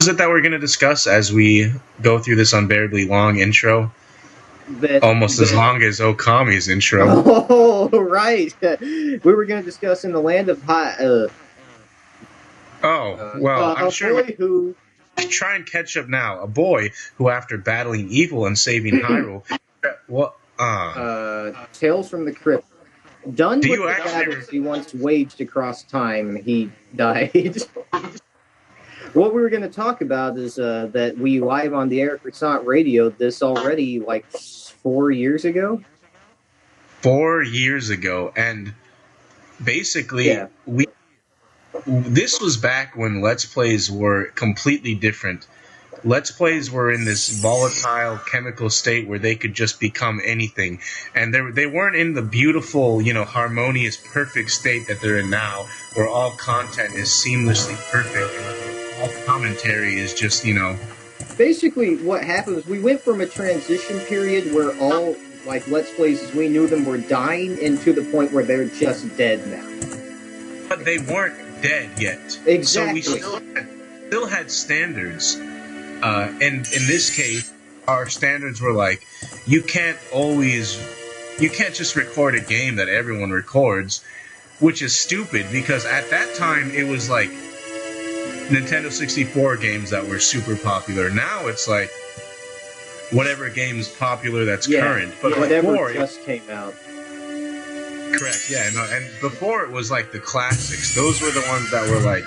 Is it that we're going to discuss as we go through this unbearably long intro? That Almost as long as Okami's intro. Oh, right. We were going to discuss in the land of high, Oh, well, I'm a sure we boy who try and catch up now. A boy who, after battling evil and saving Hyrule, well, Tales from the Crypt. Done do with you the actually? battles he once waged across time, he died. What we were going to talk about is that we live on the Air Croissant radio this already like 4 years ago. 4 years ago, and basically Yeah, we this was back when Let's Plays were completely different. Let's Plays were in this volatile chemical state where they could just become anything, and they weren't in the beautiful, harmonious, perfect state that they're in now, where all content is seamlessly perfect and all commentary is just, basically what happened was we went from a transition period where all like Let's Plays as we knew them were dying into the point where they're just dead now. but they weren't dead yet. Exactly. So we still had standards. And in this case, our standards were like, you can't just record a game that everyone records, which is stupid because at that time it was like Nintendo 64 games that were super popular. Now it's like whatever game's popular that's current. But whatever before, just came out. correct, yeah, no, and before it was like the classics. Those were the ones that were like,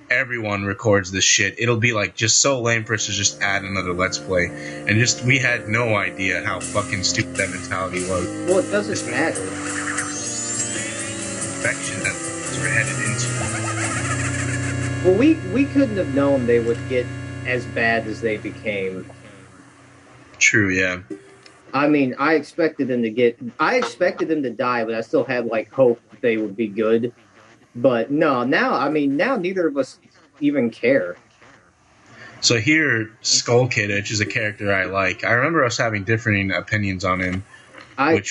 everyone records this shit. It'll be like just so lame for us to just add another Let's Play. And just, we had no idea how fucking stupid that mentality was. Well, it doesn't matter. Perfection that we're headed into. Well, we couldn't have known they would get as bad as they became. True, yeah. I mean, I expected them to die, but I still had like hope that they would be good. But no, now neither of us even care. So here, Skull Kid, which is a character I like. I remember us having differing opinions on him, I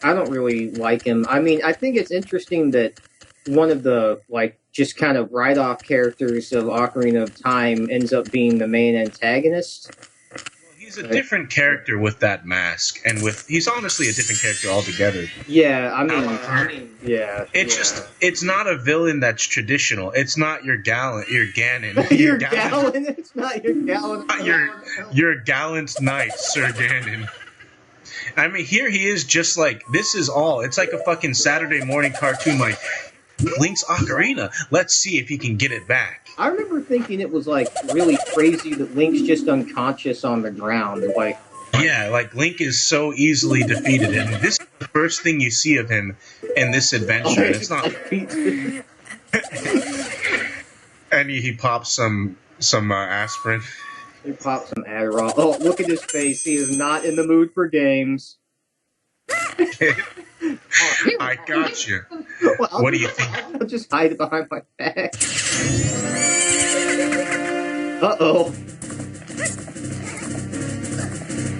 don't really like him. I mean, I think it's interesting that one of the like just kind of write-off characters of Ocarina of Time ends up being the main antagonist. He's a different character with that mask, and he's honestly a different character altogether. Yeah, I mean, yeah. It's not a villain that's traditional. It's not your Ganon. Your Gallon. It's not your Gallon. Your gallant knight, Sir Ganon. I mean, here he is just like, this is all. It's like a fucking Saturday morning cartoon, like, Link's Ocarina. Let's see if he can get it back. I remember thinking it was like really crazy that Link's just unconscious on the ground. Like, yeah, like Link is so easily defeated, and this is the first thing you see of him in this adventure. And it's not. And he pops some aspirin. He pops some Adderall. Oh, look at his face. He is not in the mood for games. I got you. Well, What do you think? I'll just hide behind my back. Uh-oh.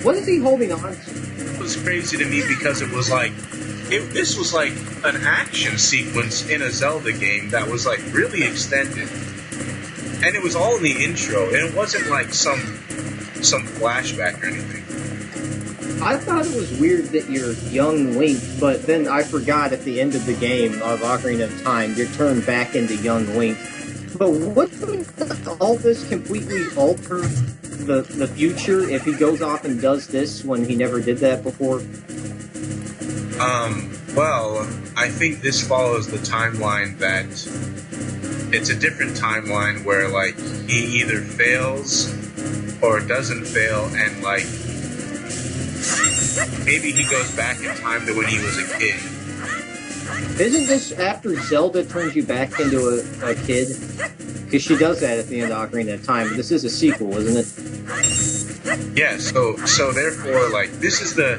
What is he holding on to? It was crazy to me because it was like, this was like an action sequence in a Zelda game that was like really extended. And it was all in the intro, and it wasn't like some flashback or anything. I thought it was weird that you're young Link, but then I forgot at the end of the game of Ocarina of Time, you're turned back into young Link. But wouldn't all this completely alter the future if he goes off and does this when he never did that before? Well, I think this follows the timeline that it's a different timeline where, like, he either fails or doesn't fail, and, like, maybe he goes back in time to when he was a kid. Isn't this after Zelda turns you back into a kid? Because she does that at the end of Ocarina of Time. But this is a sequel, isn't it? Yeah, so therefore, like, this is the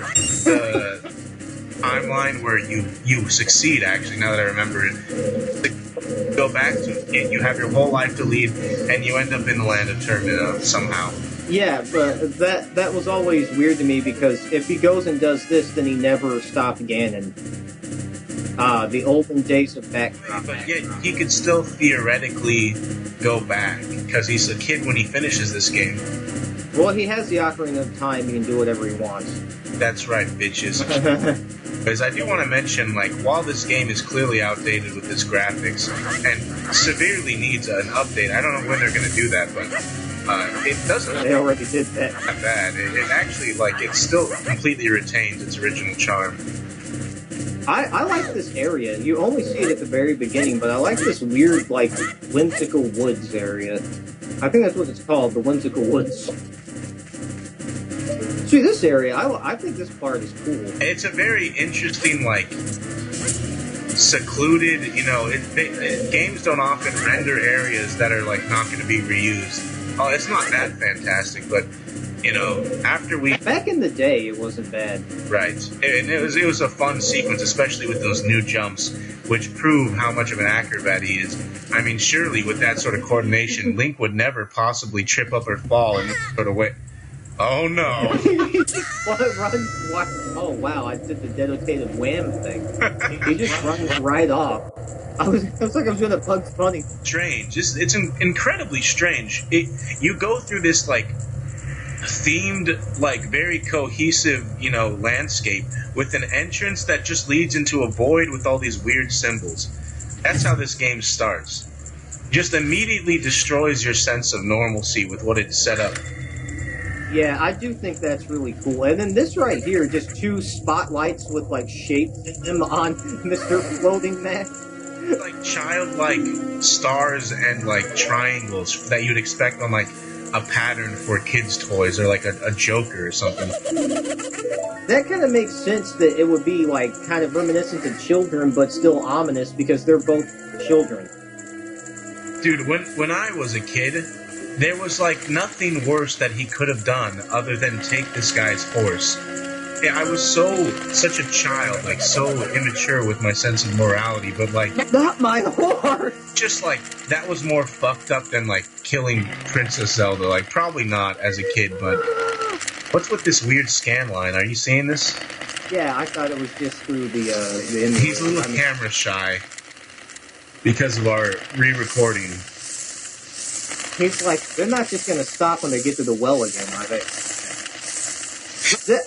timeline where you succeed, actually, now that I remember it. Go back to it, you have your whole life to lead, and you end up in the land of Termina somehow. Yeah, but that was always weird to me, because if he goes and does this, then he never stopped Ganon. The olden days of backdrop. But yet, he could still theoretically go back, because he's a kid when he finishes this game. Well, he has the Ocarina of Time. He can do whatever he wants. That's right, bitches. Because I do want to mention, like, while this game is clearly outdated with its graphics and severely needs an update, I don't know when they're going to do that, but it doesn't. They already did that. Not bad. It actually, like, it still completely retains its original charm. I like this area. You only see it at the very beginning, but I like this weird, like, whimsical woods area. I think that's what it's called, the whimsical woods. See, this area, I think this part is cool. It's a very interesting, like, secluded, you know, games don't often render areas that are, like, not going to be reused. Oh, it's not that fantastic, but, you know, after we... Back in the day, it wasn't bad. Right. And it was a fun sequence, especially with those new jumps, which prove how much of an acrobat he is. I mean, surely, with that sort of coordination, Link would never possibly trip up or fall in this sort of way. Oh, no. Oh, wow, I did the dedicated wham thing. He just runs right off. It was like I was doing a Bugs Bunny. Strange. It's incredibly strange. You go through this, like, themed, like, very cohesive, you know, landscape with an entrance that just leads into a void with all these weird symbols. That's how this game starts. Just immediately destroys your sense of normalcy with what it's set up. Yeah, I do think that's really cool. And then this right here, just two spotlights with, like, shapes in them on Mr. Floating Man. Like childlike stars and, like, triangles that you'd expect on, like, a pattern for kids' toys or, like, a Joker or something. That kind of makes sense that it would be, like, kind of reminiscent of children, but still ominous because they're both children. Dude, when I was a kid, there was, like, nothing worse that he could have done other than take this guy's horse. Yeah, I was such a child, like, so immature with my sense of morality, but, like... Not my horse! Just, like, that was more fucked up than, like, killing Princess Zelda. Like, probably not as a kid, but... What's with this weird scan line? Are you seeing this? Yeah, I thought it was just through the image. He's a little camera shy because of our re-recording. He's like, they're not just going to stop when they get to the well again, are they?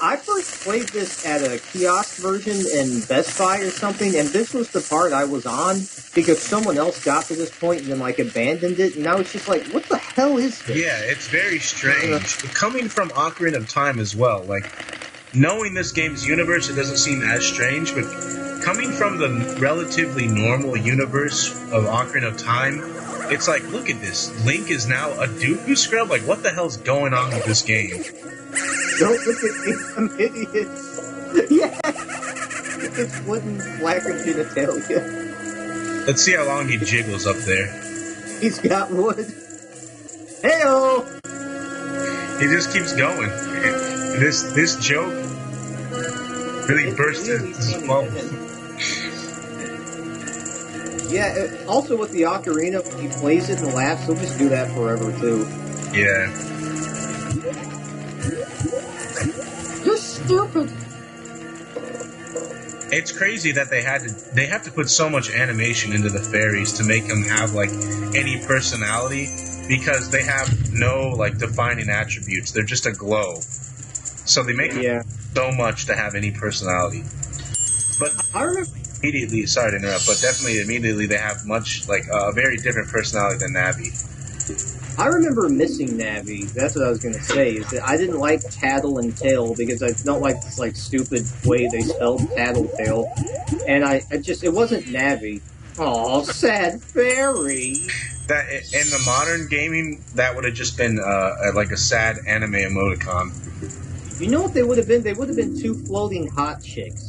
I first played this at a kiosk version in Best Buy or something, and this was the part I was on because someone else got to this point and then, like, abandoned it, and I was just like, what the hell is this? Yeah, it's very strange. Coming from Ocarina of Time as well, like, knowing this game's universe, it doesn't seem as strange, but coming from the relatively normal universe of Ocarina of Time, it's like, look at this. Link is now a Dooku scrub? Like, what the hell's going on with this game? Don't look at me, I'm idiots. Yeah! It's wooden black of genitalia. Let's see how long he jiggles up there. He's got wood. Hey-oh! He just keeps going. This joke really burst his bubble. Yeah, also with the ocarina, when he plays it and laughs, he'll just do that forever, too. Yeah. You're stupid! It's crazy that they have to put so much animation into the fairies to make them have, like, any personality, because they have no, like, defining attributes. They're just a glow. So they make so much to have any personality. But I remember... Immediately, sorry to interrupt, but definitely immediately they have much, like, a very different personality than Navi. I remember missing Navi. That's what I was going to say. Is that I didn't like Tattle and Tail because I don't like this, like, stupid way they spelled Tattletale. And I just, it wasn't Navi. Aw, sad fairy. That in the modern gaming, that would have just been like a sad anime emoticon. You know what they would have been? They would have been two floating hot chicks.